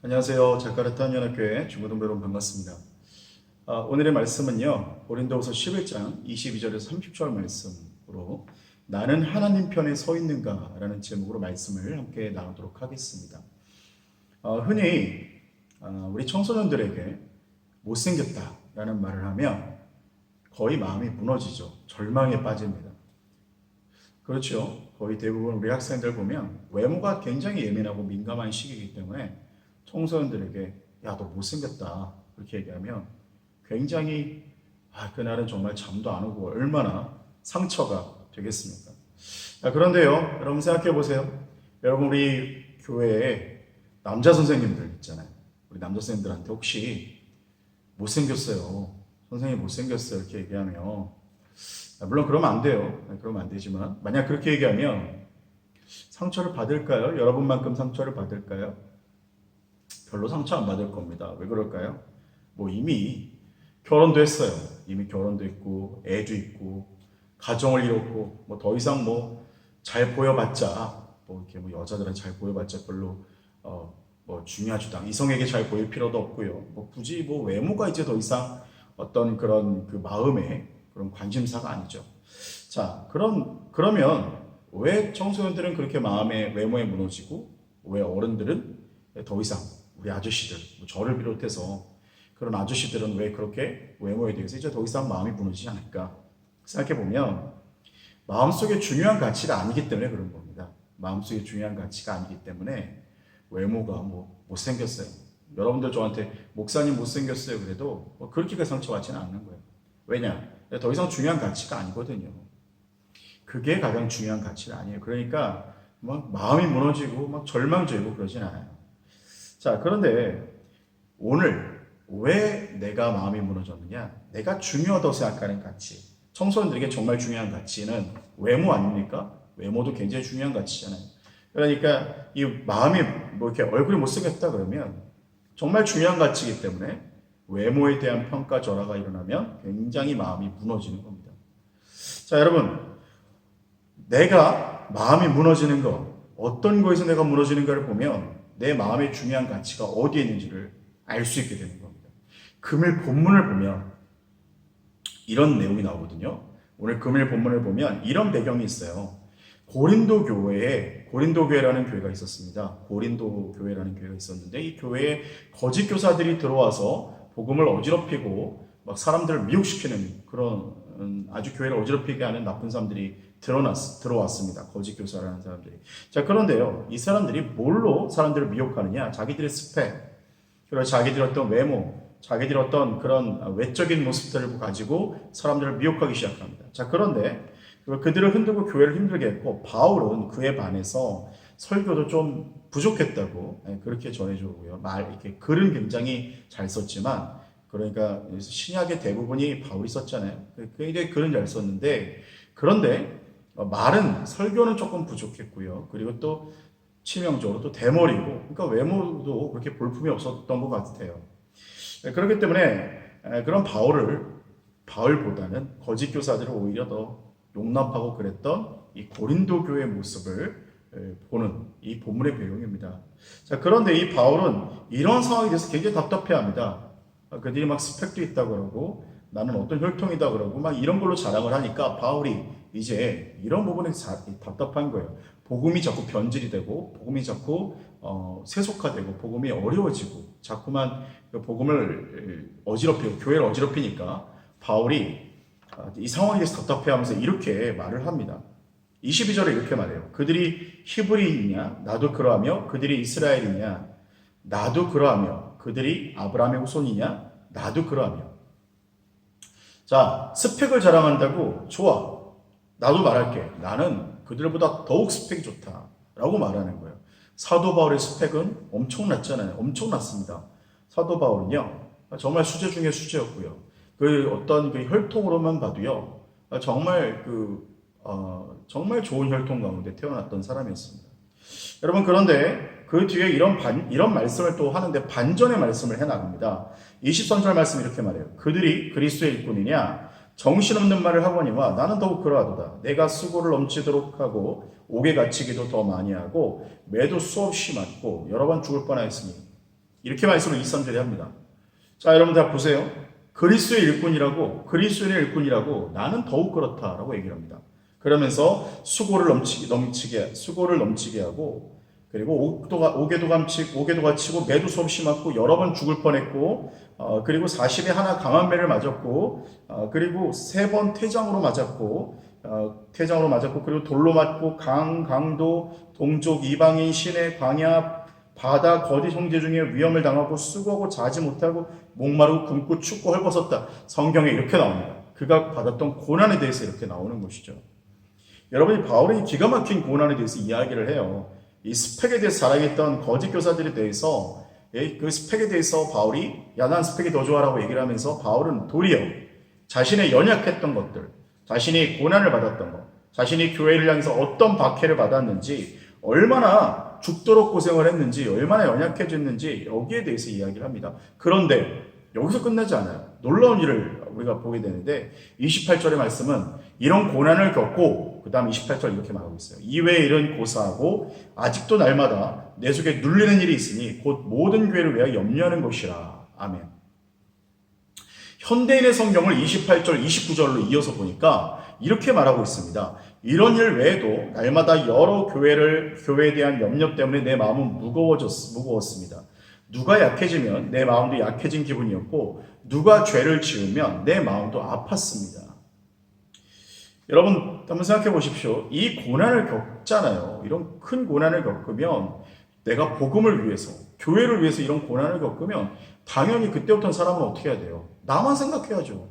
안녕하세요. 자카르타 연합교회 중고등부 여러분 반갑습니다. 오늘의 말씀은요. 고린도후서 11장 22절에서 30절 말씀으로 나는 하나님 편에 서 있는가 라는 제목으로 말씀을 함께 나누도록 하겠습니다. 흔히 우리 청소년들에게 못생겼다 라는 말을 하면 거의 마음이 무너지죠. 절망에 빠집니다. 그렇죠. 거의 대부분 우리 학생들 보면 외모가 굉장히 예민하고 민감한 시기이기 때문에 청소년들에게 야, 너 못생겼다 그렇게 얘기하면 굉장히 그날은 정말 잠도 안 오고 얼마나 상처가 되겠습니까? 그런데요, 여러분 생각해 보세요. 여러분 우리 교회에 남자 선생님들 있잖아요. 우리 남자 선생님들한테 혹시 못생겼어요, 선생님 못생겼어요 이렇게 얘기하면 물론 그러면 안 돼요. 그러면 안 되지만 만약 그렇게 얘기하면 상처를 받을까요? 여러분만큼 상처를 받을까요? 별로 상처 안 받을 겁니다. 왜 그럴까요? 이미 결혼도 했어요. 이미 결혼도 있고 애도 있고 가정을 이뤘고 더 이상 잘 보여봤자 이렇게 여자들은 잘 보여봤자 별로 중요하지도 않고 이성에게 잘 보일 필요도 없고요. 굳이 외모가 이제 더 이상 어떤 그런 그 마음의 그런 관심사가 아니죠. 자, 그러면 왜 청소년들은 그렇게 마음의 외모에 무너지고 왜 어른들은 더 이상 우리 아저씨들, 저를 비롯해서 그런 아저씨들은 왜 그렇게 외모에 대해서 이제 더 이상 마음이 무너지지 않을까 생각해보면 마음속에 중요한 가치가 아니기 때문에 그런 겁니다. 마음속에 중요한 가치가 아니기 때문에 외모가 못생겼어요. 여러분들 저한테 목사님 못생겼어요 그래도 그렇게 상처받지는 않는 거예요. 왜냐? 더 이상 중요한 가치가 아니거든요. 그게 가장 중요한 가치가 아니에요. 그러니까 마음이 무너지고 절망적이고 그러진 않아요. 자, 그런데 오늘 왜 내가 마음이 무너졌느냐? 내가 중요하다고 생각하는 가치. 청소년들에게 정말 중요한 가치는 외모 아닙니까? 외모도 굉장히 중요한 가치잖아요. 그러니까 이 마음이 이렇게 얼굴이 못생겼다 그러면 정말 중요한 가치이기 때문에 외모에 대한 평가절하가 일어나면 굉장히 마음이 무너지는 겁니다. 자, 여러분, 내가 마음이 무너지는 것, 어떤 거에서 내가 무너지는가를 보면 내 마음의 중요한 가치가 어디에 있는지를 알 수 있게 되는 겁니다. 금일 본문을 보면 이런 내용이 나오거든요. 오늘 금일 본문을 보면 이런 배경이 있어요. 고린도 교회라는 교회가 있었습니다. 고린도 교회라는 교회가 있었는데 이 교회에 거짓 교사들이 들어와서 복음을 어지럽히고 사람들을 미혹시키는 그런 아주 교회를 어지럽히게 하는 나쁜 사람들이 들어왔습니다. 거짓 교사라는 사람들이. 자, 그런데요, 이 사람들이 뭘로 사람들을 미혹하느냐? 자기들의 스펙, 그리고 자기들의 어떤 외모, 자기들의 어떤 그런 외적인 모습들을 가지고 사람들을 미혹하기 시작합니다. 자, 그런데 그들을 흔들고 교회를 힘들게 했고 바울은 그에 반해서 설교도 좀 부족했다고 그렇게 전해주고요. 이렇게 글은 굉장히 잘 썼지만 그러니까 신약의 대부분이 바울이 썼잖아요. 굉장히 글은 잘 썼는데 그런데 설교는 조금 부족했고요. 그리고 또 치명적으로 또 대머리고 그러니까 외모도 그렇게 볼품이 없었던 것 같아요. 그렇기 때문에 그런 바울보다는 거짓 교사들을 오히려 더 용납하고 그랬던 이 고린도 교회의 모습을 보는 이 본문의 배경입니다. 자, 그런데 이 바울은 이런 상황에 대해서 굉장히 답답해합니다. 그들이 스펙도 있다고 그러고 나는 어떤 혈통이다 그러고 이런 걸로 자랑을 하니까 바울이 이제 이런 부분에 답답한 거예요. 복음이 자꾸 변질이 되고 복음이 자꾸 세속화되고 복음이 어려워지고 자꾸만 복음을 어지럽히고 교회를 어지럽히니까 바울이 이 상황에 대해서 답답해하면서 이렇게 말을 합니다. 22절에 이렇게 말해요. 그들이 히브리인이냐? 나도 그러하며 그들이 이스라엘이냐? 나도 그러하며 그들이 아브라함의 후손이냐? 나도 그러하며. 자, 스펙을 자랑한다고? 좋아. 나도 말할게. 나는 그들보다 더욱 스펙이 좋다. 라고 말하는 거예요. 사도 바울의 스펙은 엄청났잖아요. 엄청났습니다. 사도 바울은요, 정말 수제 중에 수제였고요. 그 어떤 그 혈통으로만 봐도요, 정말 좋은 혈통 가운데 태어났던 사람이었습니다. 여러분, 그런데 그 뒤에 이런 말씀을 또 하는데 반전의 말씀을 해나갑니다. 23절 말씀 이렇게 말해요. 그들이 그리스도의 일꾼이냐? 정신없는 말을 하거니와 나는 더욱 그러하도다. 내가 수고를 넘치도록 하고 옥에 갇히기도 더 많이 하고 매도 수없이 맞고 여러 번 죽을 뻔하였으니 이렇게 말씀을 23절에 합니다. 자, 여러분 다 보세요. 그리스도의 일꾼이라고 나는 더욱 그렇다라고 얘기를 합니다. 그러면서 수고를 넘치게 하고, 그리고 옥에도 갇히고 매도 수없이 맞고 여러 번 죽을 뻔했고, 그리고 40에 하나 강한 매를 맞았고, 그리고 3번 퇴장으로 맞았고, 그리고 돌로 맞고 강도 동족 이방인 시내 광야 바다 거짓 형제 중에 위험을 당하고 수고하고 자지 못하고 목마르고 굶고 춥고 헐벗었다. 성경에 이렇게 나옵니다. 그가 받았던 고난에 대해서 이렇게 나오는 것이죠. 여러분이 바울이 기가 막힌 고난에 대해서 이야기를 해요. 이 스펙에 대해서 자랑했던 거짓 교사들에 대해서, 그 스펙에 대해서 바울이 야, 난 스펙이 더 좋아라고 얘기를 하면서 바울은 도리어 자신의 연약했던 것들, 자신이 고난을 받았던 것, 자신이 교회를 향해서 어떤 박해를 받았는지, 얼마나 죽도록 고생을 했는지, 얼마나 연약해졌는지 여기에 대해서 이야기를 합니다. 그런데 여기서 끝나지 않아요. 놀라운 일을 우리가 보게 되는데 28절의 말씀은 이런 고난을 겪고 그 다음 28절 이렇게 말하고 있어요. 이외에 이런 고사하고 아직도 날마다 내 속에 눌리는 일이 있으니 곧 모든 교회를 위하여 염려하는 것이라. 아멘. 현대인의 성경을 28절, 29절로 이어서 보니까 이렇게 말하고 있습니다. 이런 일 외에도 날마다 여러 교회에 대한 염려 때문에 내 마음은 무거웠습니다. 누가 약해지면 내 마음도 약해진 기분이었고 누가 죄를 지으면 내 마음도 아팠습니다. 여러분 한번 생각해 보십시오. 이 고난을 겪잖아요. 이런 큰 고난을 겪으면 내가 복음을 위해서, 교회를 위해서 이런 고난을 겪으면 당연히 그때부터는 사람은 어떻게 해야 돼요? 나만 생각해야죠.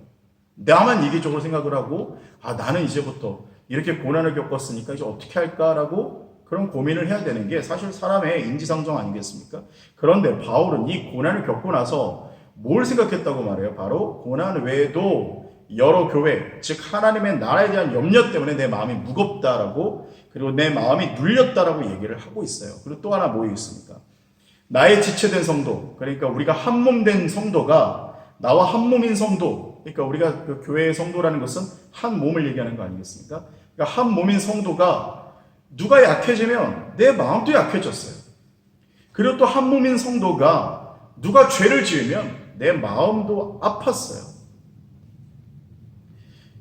나만 이기적으로 생각을 하고 나는 이제부터 이렇게 고난을 겪었으니까 이제 어떻게 할까라고 그런 고민을 해야 되는 게 사실 사람의 인지상정 아니겠습니까? 그런데 바울은 이 고난을 겪고 나서 뭘 생각했다고 말해요? 바로 고난 외에도 여러 교회, 즉 하나님의 나라에 대한 염려 때문에 내 마음이 무겁다라고, 그리고 내 마음이 눌렸다라고 얘기를 하고 있어요. 그리고 또 하나 뭐 있습니까? 나의 지체된 성도, 그러니까 우리가 한 몸 된 성도가 나와 한 몸인 성도, 그러니까 우리가 그 교회의 성도라는 것은 한 몸을 얘기하는 거 아니겠습니까? 그러니까 한 몸인 성도가 누가 약해지면 내 마음도 약해졌어요. 그리고 또 한 몸인 성도가 누가 죄를 지으면 내 마음도 아팠어요.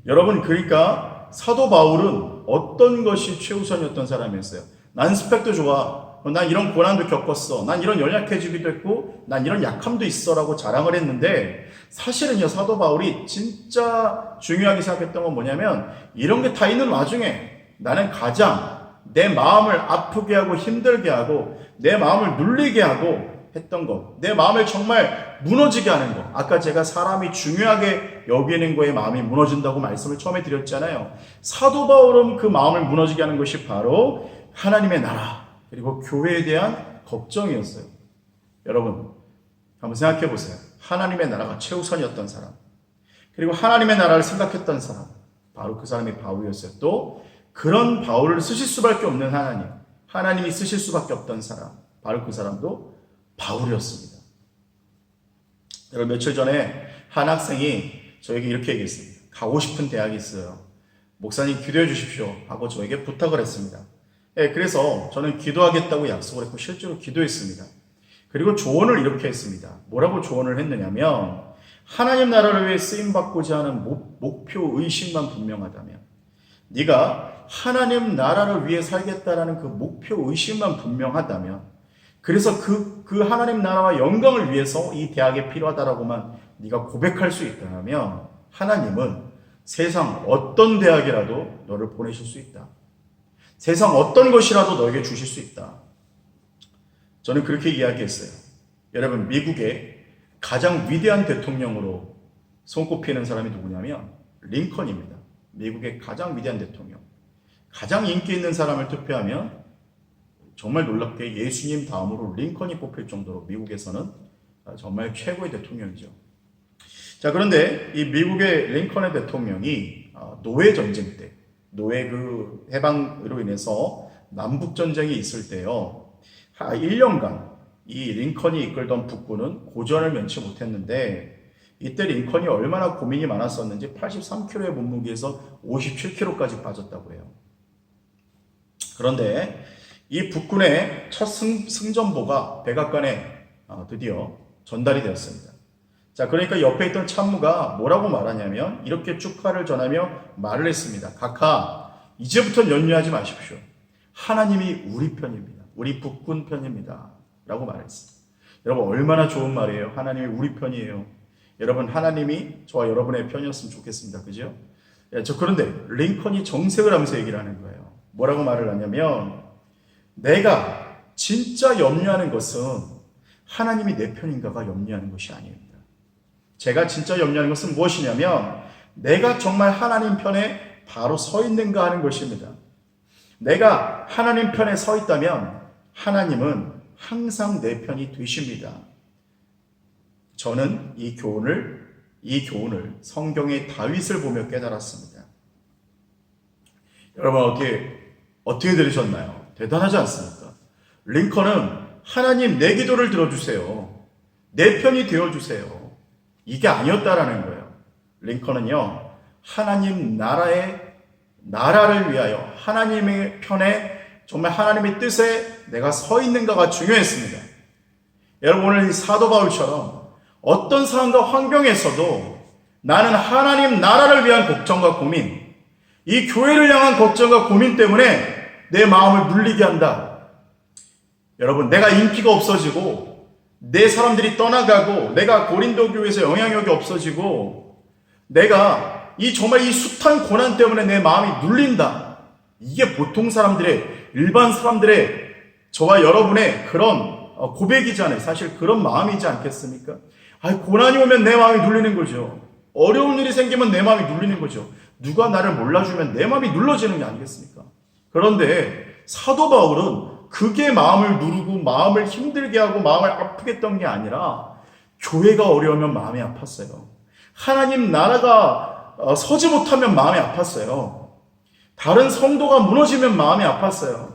여러분, 그러니까 사도 바울은 어떤 것이 최우선이었던 사람이었어요? 난 스펙도 좋아. 난 이런 고난도 겪었어. 난 이런 연약해지기도 했고 난 이런 약함도 있어 라고 자랑을 했는데, 사실은요, 사도 바울이 진짜 중요하게 생각했던 건 뭐냐면 이런 게 다 있는 와중에 나는 가장 내 마음을 아프게 하고 힘들게 하고 내 마음을 눌리게 하고 했던 것, 내 마음을 정말 무너지게 하는 것. 아까 제가 사람이 중요하게 여기는 거에 마음이 무너진다고 말씀을 처음에 드렸잖아요. 사도 바울은 그 마음을 무너지게 하는 것이 바로 하나님의 나라 그리고 교회에 대한 걱정이었어요. 여러분 한번 생각해 보세요. 하나님의 나라가 최우선이었던 사람, 그리고 하나님의 나라를 생각했던 사람, 바로 그 사람이 바울이었어요. 또 그런 바울을 쓰실 수밖에 없는 하나님이 쓰실 수밖에 없던 사람, 바로 그 사람도 바울이었습니다. 여러분 며칠 전에 한 학생이 저에게 이렇게 얘기했습니다. 가고 싶은 대학이 있어요. 목사님 기도해 주십시오 하고 저에게 부탁을 했습니다. 그래서 저는 기도하겠다고 약속을 했고 실제로 기도했습니다. 그리고 조언을 이렇게 했습니다. 뭐라고 조언을 했느냐면, 하나님 나라를 위해 쓰임받고자 하는 목표 의식만 분명하다면, 네가 하나님 나라를 위해 살겠다라는 그 목표 의식만 분명하다면, 그래서 그 하나님 나라와 영광을 위해서 이 대학에 필요하다라고만 네가 고백할 수 있다면, 하나님은 세상 어떤 대학이라도 너를 보내실 수 있다. 세상 어떤 것이라도 너에게 주실 수 있다. 저는 그렇게 이야기했어요. 여러분, 미국의 가장 위대한 대통령으로 손꼽히는 사람이 누구냐면 링컨입니다. 미국의 가장 위대한 대통령. 가장 인기 있는 사람을 투표하면 정말 놀랍게 예수님 다음으로 링컨이 뽑힐 정도로 미국에서는 정말 최고의 대통령이죠. 자, 그런데 이 미국의 링컨의 대통령이 노예 전쟁 때, 노예 그 해방으로 인해서 남북 전쟁이 있을 때요, 1년간 이 링컨이 이끌던 북군은 고전을 면치 못했는데, 이때 링컨이 얼마나 고민이 많았었는지 83kg의 몸무게에서 57kg까지 빠졌다고 해요. 그런데 이 북군의 첫 승전보가 백악관에 드디어 전달이 되었습니다. 자, 그러니까 옆에 있던 참모가 뭐라고 말하냐면 이렇게 축하를 전하며 말을 했습니다. 각하, 이제부터는 염려하지 마십시오. 하나님이 우리 편입니다. 우리 국군 편입니다. 라고 말했습니다. 여러분, 얼마나 좋은 말이에요. 하나님이 우리 편이에요. 여러분, 하나님이 저와 여러분의 편이었으면 좋겠습니다. 그죠? 그런데 링컨이 정색을 하면서 얘기를 하는 거예요. 뭐라고 말을 하냐면 내가 진짜 염려하는 것은 하나님이 내 편인가가 염려하는 것이 아닙니다. 제가 진짜 염려하는 것은 무엇이냐면 내가 정말 하나님 편에 바로 서 있는가 하는 것입니다. 내가 하나님 편에 서 있다면 하나님은 항상 내 편이 되십니다. 저는 이 교훈을 성경의 다윗을 보며 깨달았습니다. 여러분 어떻게 들으셨나요? 대단하지 않습니까? 링컨은 하나님 내 기도를 들어주세요. 내 편이 되어주세요. 이게 아니었다라는 거예요. 링컨은요, 하나님 나라를 위하여 하나님의 편에 정말 하나님의 뜻에 내가 서 있는가가 중요했습니다. 여러분, 오늘 이 사도 바울처럼 어떤 상황과 환경에서도 나는 하나님 나라를 위한 걱정과 고민, 이 교회를 향한 걱정과 고민 때문에 내 마음을 눌리게 한다. 여러분, 내가 인기가 없어지고 내 사람들이 떠나가고 내가 고린도 교회에서 영향력이 없어지고 내가 정말 이 숱한 고난 때문에 내 마음이 눌린다. 이게 보통 사람들의, 일반 사람들의 저와 여러분의 그런 고백이잖아요. 사실 그런 마음이지 않겠습니까? 고난이 오면 내 마음이 눌리는 거죠. 어려운 일이 생기면 내 마음이 눌리는 거죠. 누가 나를 몰라주면 내 마음이 눌러지는 게 아니겠습니까? 그런데 사도 바울은 그게 마음을 누르고 마음을 힘들게 하고 마음을 아프게 했던 게 아니라 교회가 어려우면 마음이 아팠어요. 하나님 나라가 서지 못하면 마음이 아팠어요. 다른 성도가 무너지면 마음이 아팠어요.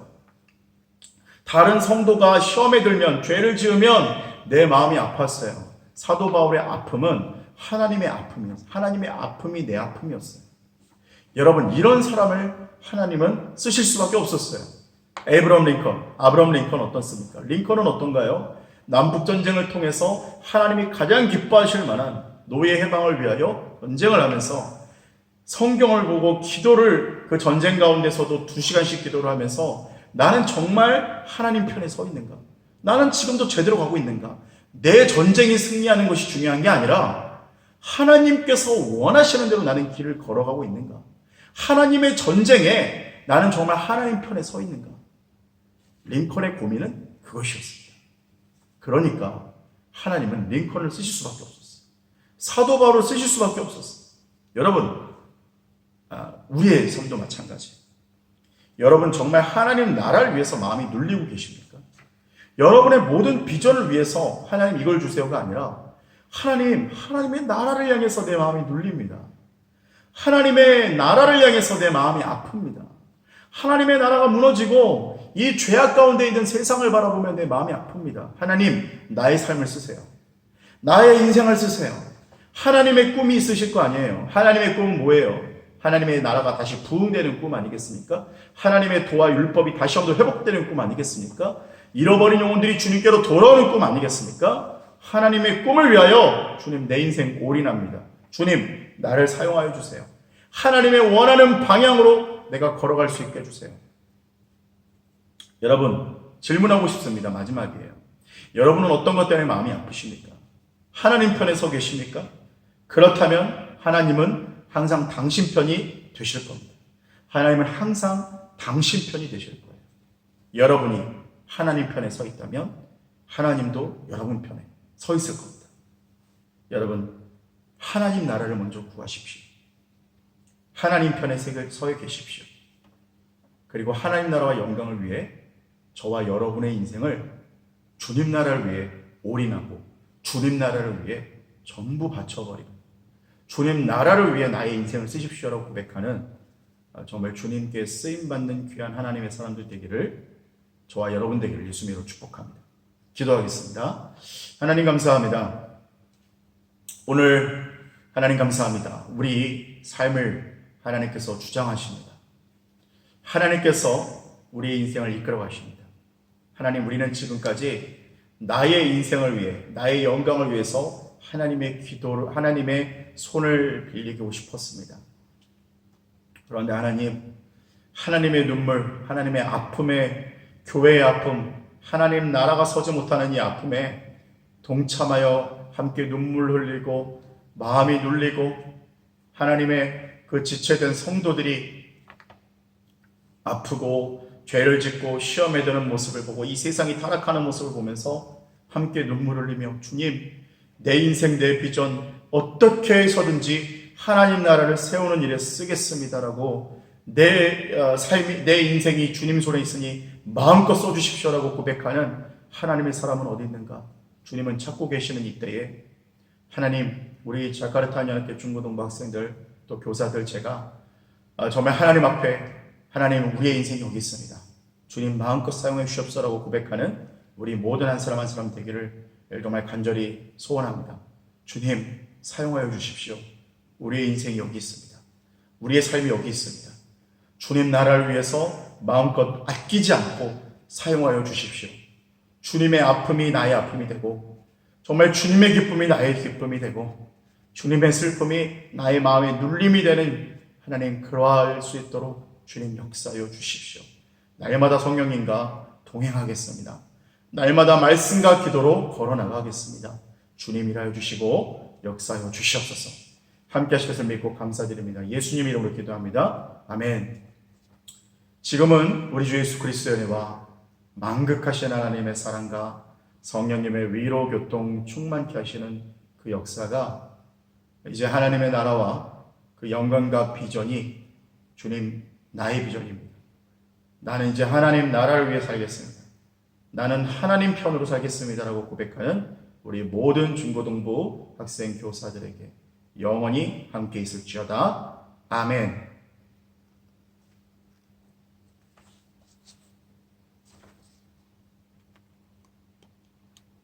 다른 성도가 시험에 들면 죄를 지으면 내 마음이 아팠어요. 사도 바울의 아픔은 하나님의 아픔이었어요. 하나님의 아픔이 내 아픔이었어요. 여러분, 이런 사람을 하나님은 쓰실 수밖에 없었어요. 아브라함 링컨 어떻습니까? 링컨은 어떤가요? 남북전쟁을 통해서 하나님이 가장 기뻐하실 만한 노예 해방을 위하여 전쟁을 하면서 성경을 보고 기도를 그 전쟁 가운데서도 2시간씩 기도를 하면서 나는 정말 하나님 편에 서 있는가? 나는 지금도 제대로 가고 있는가? 내 전쟁이 승리하는 것이 중요한 게 아니라 하나님께서 원하시는 대로 나는 길을 걸어가고 있는가? 하나님의 전쟁에 나는 정말 하나님 편에 서 있는가? 링컨의 고민은 그것이었습니다. 그러니까 하나님은 링컨을 쓰실 수밖에 없었어요. 사도 바울을 쓰실 수밖에 없었어요. 여러분, 우리의 삶도 마찬가지. 여러분 정말 하나님 나라를 위해서 마음이 눌리고 계십니까? 여러분의 모든 비전을 위해서 하나님 이걸 주세요가 아니라 하나님의 나라를 향해서 내 마음이 눌립니다. 하나님의 나라를 향해서 내 마음이 아픕니다. 하나님의 나라가 무너지고 이 죄악 가운데 있는 세상을 바라보면 내 마음이 아픕니다. 하나님, 나의 삶을 쓰세요. 나의 인생을 쓰세요. 하나님의 꿈이 있으실 거 아니에요. 하나님의 꿈은 뭐예요? 하나님의 나라가 다시 부흥되는 꿈 아니겠습니까? 하나님의 도와 율법이 다시 한번 회복되는 꿈 아니겠습니까? 잃어버린 영혼들이 주님께로 돌아오는 꿈 아니겠습니까? 하나님의 꿈을 위하여 주님 내 인생 올인합니다. 주님, 나를 사용하여 주세요. 하나님의 원하는 방향으로 내가 걸어갈 수 있게 해주세요. 여러분, 질문하고 싶습니다. 마지막이에요. 여러분은 어떤 것 때문에 마음이 아프십니까? 하나님 편에 서 계십니까? 그렇다면 하나님은 항상 당신 편이 되실 겁니다. 하나님은 항상 당신 편이 되실 거예요. 여러분이 하나님 편에 서 있다면 하나님도 여러분 편에 서 있을 겁니다. 여러분, 하나님 나라를 먼저 구하십시오. 하나님 편에 서 계십시오. 그리고 하나님 나라와 영광을 위해 저와 여러분의 인생을 주님 나라를 위해 올인하고 주님 나라를 위해 전부 바쳐버리고 주님 나라를 위해 나의 인생을 쓰십시오라고 고백하는 정말 주님께 쓰임받는 귀한 하나님의 사람들 되기를 저와 여러분 되기를 예수님으로 축복합니다. 기도하겠습니다. 하나님 감사합니다. 오늘 하나님 감사합니다. 우리 삶을 하나님께서 주장하십니다. 하나님께서 우리의 인생을 이끌어 가십니다. 하나님, 우리는 지금까지 나의 인생을 위해, 나의 영광을 위해서 하나님의 손을 빌리고 싶었습니다. 그런데 하나님의 눈물, 하나님의 아픔에, 교회의 아픔, 하나님 나라가 서지 못하는 이 아픔에 동참하여 함께 눈물 흘리고 마음이 눌리고 하나님의 그 지체된 성도들이 아프고 죄를 짓고 시험에 드는 모습을 보고 이 세상이 타락하는 모습을 보면서 함께 눈물 흘리며 주님, 내 인생, 내 비전 어떻게 해서든지 하나님 나라를 세우는 일에 쓰겠습니다라고 내 삶이, 내 인생이 주님 손에 있으니 마음껏 써주십시오라고 고백하는 하나님의 사람은 어디 있는가? 주님은 찾고 계시는 이때에 하나님, 우리 자카르타 한인연합회 중고등부 학생들 또 교사들 제가 정말 하나님 앞에 하나님, 우리의 인생이 여기 있습니다. 주님 마음껏 사용해 주시옵소서라고 고백하는 우리 모든 한 사람 한 사람 되기를 정말 간절히 소원합니다. 주님 사용하여 주십시오. 우리의 인생이 여기 있습니다. 우리의 삶이 여기 있습니다. 주님 나라를 위해서 마음껏 아끼지 않고 사용하여 주십시오. 주님의 아픔이 나의 아픔이 되고 정말 주님의 기쁨이 나의 기쁨이 되고 주님의 슬픔이 나의 마음의 눌림이 되는 하나님, 그러할 수 있도록 주님 역사하여 주십시오. 날마다 성령님과 동행하겠습니다. 날마다 말씀과 기도로 걸어나가겠습니다. 주님 일하여 주시고 역사하여 주시옵소서. 함께 하실 것을 믿고 감사드립니다. 예수님 이름으로 기도합니다. 아멘. 지금은 우리 주 예수 그리스도의 은혜와 만극하신 하나님의 사랑과 성령님의 위로 교통 충만케 하시는 그 역사가 이제 하나님의 나라와 그 영광과 비전이 주님 나의 비전입니다. 나는 이제 하나님 나라를 위해 살겠습니다. 나는 하나님 편으로 살겠습니다라고 고백하는 우리 모든 중고등부 학생 교사들에게 영원히 함께 있을지어다. 아멘.